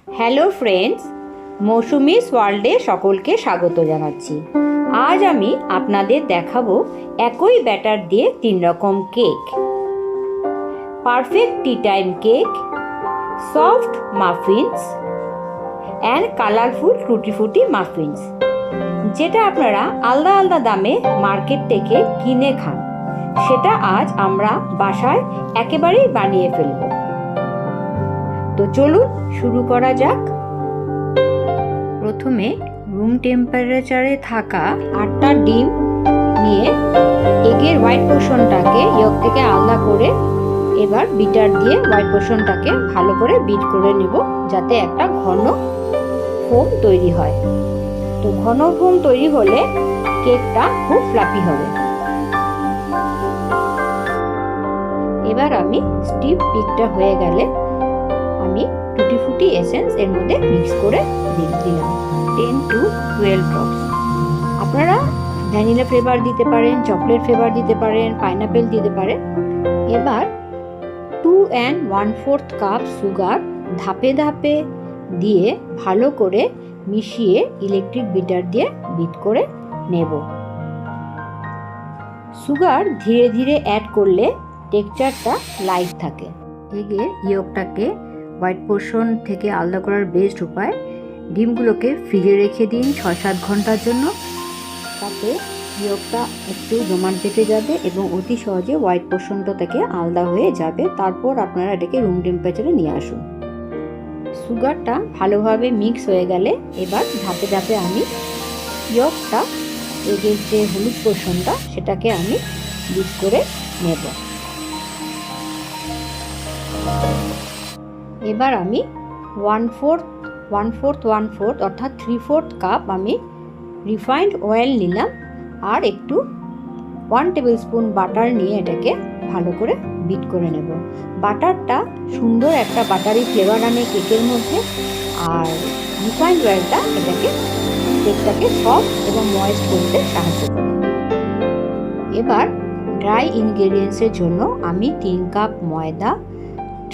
Hello friends, Mousumi's ওয়ার্ল্ডে সকলকে স্বাগত জানাচ্ছি। আজ আমি আপনাদের দেখাবো একই ব্যাটার দিয়ে 3 রকম cake: perfect tea time cake, soft muffins and colourful টুটি ফুটি মাফিনস, যেটা আপনারা আলাদা আলাদা দামে মার্কেট থেকে কিনে খান, সেটা আজ আমরা বাসায় একেবারেই বানিয়ে ফেলব। তো চলুন শুরু করা যাক। প্রথমে রুম টেম্পারেচারে থাকা 8টা ডিম নিয়ে এগের হোয়াইট পোর্শনটাকে ইয়ক থেকে আলাদা করে এবার বিটার দিয়ে হোয়াইট পোর্শনটাকে ভালো করে বিট করে নেব, যাতে একটা ঘন ফোম তৈরি হয়। তো ঘন ফোম তৈরি হলে কেকটা খুব ফ্লাফি হবে। এবার আমি স্টিফ পিকটা হয়ে গেলে আমি টুটি ফুটি এসেন্স এর মধ্যে মিক্স করে দিলাম 10 to 12 ড্রপস। আপনারা ভ্যানিলা ফ্লেভার দিতে পারেন, চকলেট ফ্লেভার দিতে পারেন, পাইনাপেল দিতে পারেন। এবার 2 and 1/4 কাপ সুগার ধাপে ধাপে দিয়ে ভালো করে মিশিয়ে ইলেকট্রিক বিটার দিয়ে বিট করে নেব। সুগার ধীরে ধীরে অ্যাড করলে টেক্সচারটা লাইট থাকে। এগের ইয়কটাকে হোয়াইট পোর্শন থেকে আলাদা করার বেস্ট উপায়, ডিমগুলোকে ফ্রিজে রেখে দিন 6-7 ঘন্টার জন্য। তাতে ইয়কটা একটু জমাট বেঁধে যাবে এবং অতি সহজে হোয়াইট পোর্শনটা থেকে আলাদা হয়ে যাবে। তারপর আপনারা এটাকে রুম টেম্পারেচারে নিয়ে আসুন। সুগারটা ভালোভাবে মিক্স হয়ে গেলে এবার ধাপে ধাপে আমি ইয়কটা, এগের যে হলুদ পোর্শনটা, সেটাকে আমি মিক্স করে নেব। এবার আমি 1/4 অর্থাৎ 3/4 কাপ আমি রিফাইন্ড অয়েল নিলাম, আর একটু 1 টেবিল স্পুন বাটার নিয়ে এটাকে ভালো করে বিট করে নেব। বাটারটা সুন্দর একটা বাটারি ফ্লেভার আনে কেকের মধ্যে, আর রিফাইন্ড অয়েলটা কেকটাকে সফট এবং ময়েস্ট করতে সাহায্য করে। এবার ড্রাই ইনগ্রেডিয়েন্টসের জন্য আমি 3 কাপ ময়দা,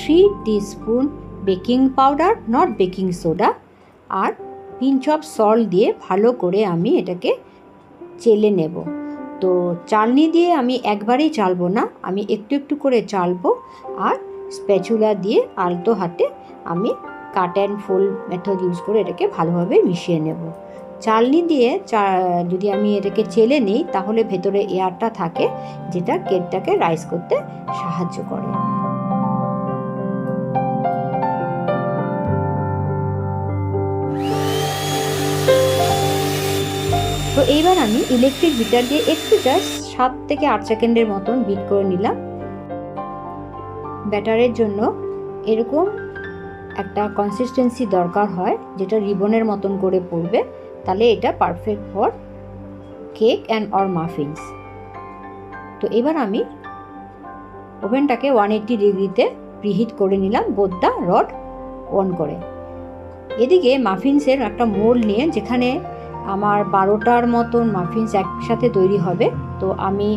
3 teaspoon baking powder, not baking soda, আর পিঞ্চ অফ সল্ট দিয়ে ভালো করে আমি এটাকে চেলে নেব। তো চালনি দিয়ে আমি একবারেই চালবো না, আমি একটু একটু করে চালবো, আর স্প্যাচুলা দিয়ে আলতো হাতে আমি cut and fold method use করে এটাকে ভালোভাবে মিশিয়ে নেব। চালনি দিয়ে যদি আমি এটাকে চেলে নিই, তাহলে ভেতরে এয়ারটা থাকে, যেটা কেকটাকে রাইস করতে সাহায্য করে। তো এইবার আমি ইলেকট্রিক বিটার দিয়ে একটু জাস্ট 7 থেকে 8 সেকেন্ডের মতন বিট করে নিলাম। ব্যাটারের জন্য এরকম একটা কনসিস্টেন্সি দরকার হয়, যেটা রিবনের মতন করে পড়বে, তাহলে এটা perfect for cake and or muffins. তো এবার আমি ওভেনটাকে 180 ডিগ্রিতে প্রিহিট করে নিলাম, বোথ দ্য রড অন করে। এদিকে মাফিনসের একটা মোল্ড নিয়ে, যেখানে আমার 12টার মতন মাফিনস একসাথে তৈরি হবে, তো আমি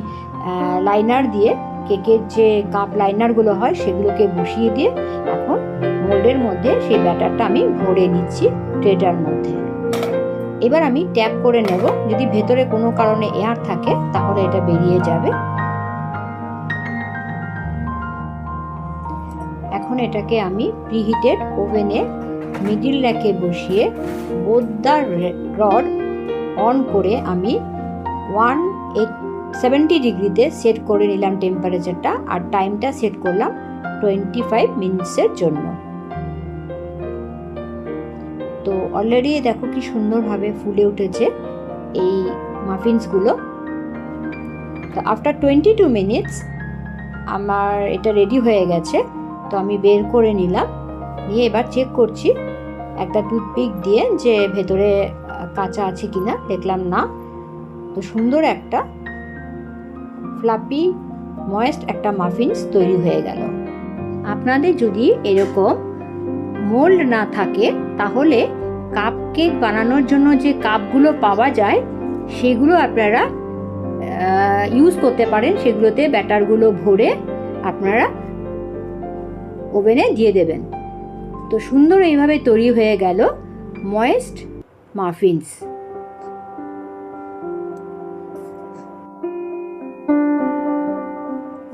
লাইনার দিয়ে, কেকের যে কাপ লাইনারগুলো হয় সেগুলোকে বসিয়ে দিয়ে এখন মোল্ডের মধ্যে সেই ব্যাটারটা আমি ভরে নিচ্ছি ট্রেটার মধ্যে। এবার আমি ট্যাপ করে নেব, যদি ভেতরে কোনো কারণে এয়ার থাকে তাহলে এটা বেরিয়ে যাবে। এখন এটাকে আমি প্রিহিটেড ওভেনে মিডিল র্যাকে বসিয়ে বোথ দ্য রড অন করে আমি 170 ডিগ্রিতে সেট করে নিলাম টেম্পারেচারটা, আর টাইমটা সেট করলাম 25 মিনিটসের জন্য। তো অলরেডি দেখো কি সুন্দরভাবে ফুলে উঠেছে এই মাফিনসগুলো। তো আফটার 22 মিনিটস আমার এটা রেডি হয়ে গেছে। তো আমি বের করে নিলাম, নিয়ে এবার চেক করছি একটা টুথপিক দিয়ে যে ভেতরে কাঁচা আছে কিনা, দেখলাম না। তো সুন্দর একটা ফ্লাফি ময়েস্ট একটা মাফিনস তৈরি হয়ে গেল। আপনাদের যদি এরকম মোল্ড না থাকে, তাহলে কাপ কেক বানানোর জন্য যে কাপগুলো পাওয়া যায় সেগুলো আপনারা ইউজ করতে পারেন। সেগুলোতে ব্যাটারগুলো ভরে আপনারা ওভেনে দিয়ে দেবেন। তো সুন্দর এইভাবে তৈরি হয়ে গেল ময়েস্ট মাফিনস।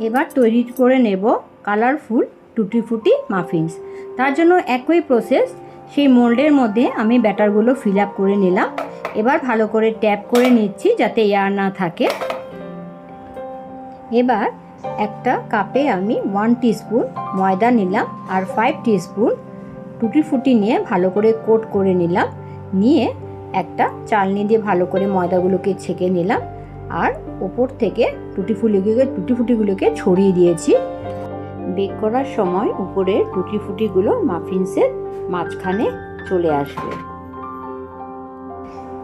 এবার তৈরি করে নেব কালারফুল টুটি ফুটি মাফিনস। তার জন্য একই প্রসেস, সেই মোল্ডের মধ্যে আমি ব্যাটারগুলো ফিল আপ করে নিলাম। এবার ভালো করে ট্যাপ করে নিচ্ছি যাতে এয়ার না থাকে। এবার একটা কাপে আমি 1 টিস্পুন ময়দা নিলাম আর 5 টিস্পুন টুটি ফুটি নিয়ে ভালো করে কোট করে নিলাম। নিয়ে একটা চালনি দিয়ে ভালো করে ময়দাগুলোকে ছেঁকে নিলাম আর ওপর থেকে টুটি ফুটিগুলোকে ছড়িয়ে দিয়েছি। বেক করার সময় উপরে টুটি ফুটিগুলো মাফিনসের মাঝখানে চলে আসবে।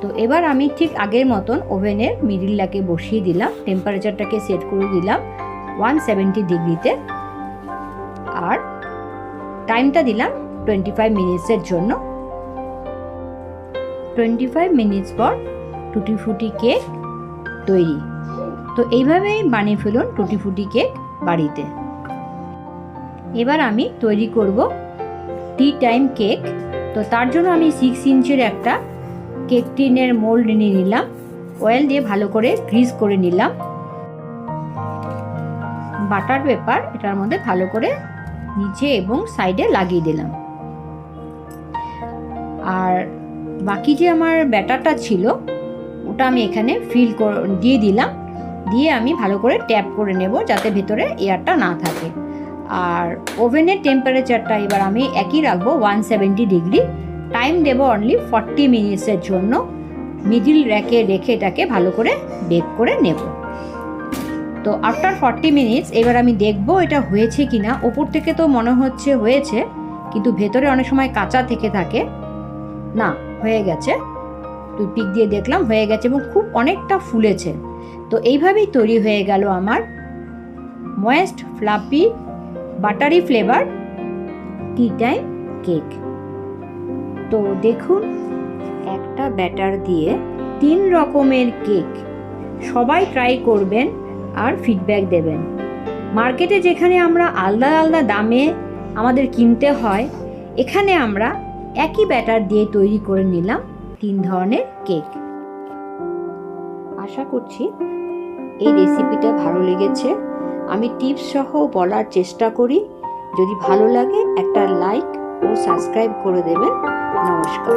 তো এবার আমি ঠিক আগের মতন ওভেনের মিডিলটাকে বসিয়ে দিলাম, টেম্পারেচারটাকে সেট করে দিলাম 170 ডিগ্রিতে আর টাইমটা দিলাম 25 মিনিটসের জন্য। 25 মিনিটস পর টুটি ফুটি কেক তৈরি। তো এইভাবেই বানিয়ে ফেলুন টুটি ফুটি কেক বাড়িতে। এবার আমি তৈরি করব টি টাইম কেক। তো তার জন্য আমি 6 ইঞ্চের একটা কেক টিনের মোল্ড নিয়ে নিলাম, অয়েল দিয়ে ভালো করে গ্রিস করে নিলাম। বাটার পেপার এটার মধ্যে ভালো করে নিচে এবং সাইডে লাগিয়ে দিলাম। আর বাকি যে আমার ব্যাটারটা ছিল ওটা আমি এখানে ফিল দিয়ে দিলাম। দিয়ে আমি ভালো করে ট্যাপ করে নেব যাতে ভেতরে এয়ারটা না থাকে। আর ওভেনের টেম্পারেচারটা এবার আমি একই রাখবো 170 ডিগ্রি। টাইম দেবো অনলি 40 মিনিটসের জন্য। মিডিল র্যাকে রেখে এটাকে ভালো করে বেক করে নেব। তো আফটার 40 মিনিটস এবার আমি দেখব এটা হয়েছে কিনা। ওপর থেকে তো মনে হচ্ছে হয়েছে, কিন্তু ভেতরে অনেক সময় কাঁচা থেকে থাকে। না, হয়ে গেছে, টুথপিক দিয়ে দেখলাম হয়ে গেছে এবং খুব অনেকটা ফুলেছে। তো এইভাবেই তৈরি হয়ে গেল আমার moist fluffy buttery flavour tea time cake. তো দেখুন, একটা ব্যাটার দিয়ে 3 রকমের কেক। সবাই ট্রাই করবেন আর ফিডব্যাক দেবেন। মার্কেটে যেখানে আমরা আলাদা আলাদা দামে আমাদের কিনতে হয়, এখানে আমরা একই ব্যাটার দিয়ে তৈরি করে নিলাম 3 ধরনের কেক। আশা করছি এই রেসিপিটা ভালো লেগেছে। আমি টিপস সহ বলার চেষ্টা করি। যদি ভালো লাগে একটা লাইক ও সাবস্ক্রাইব করে দেবেন। নমস্কার।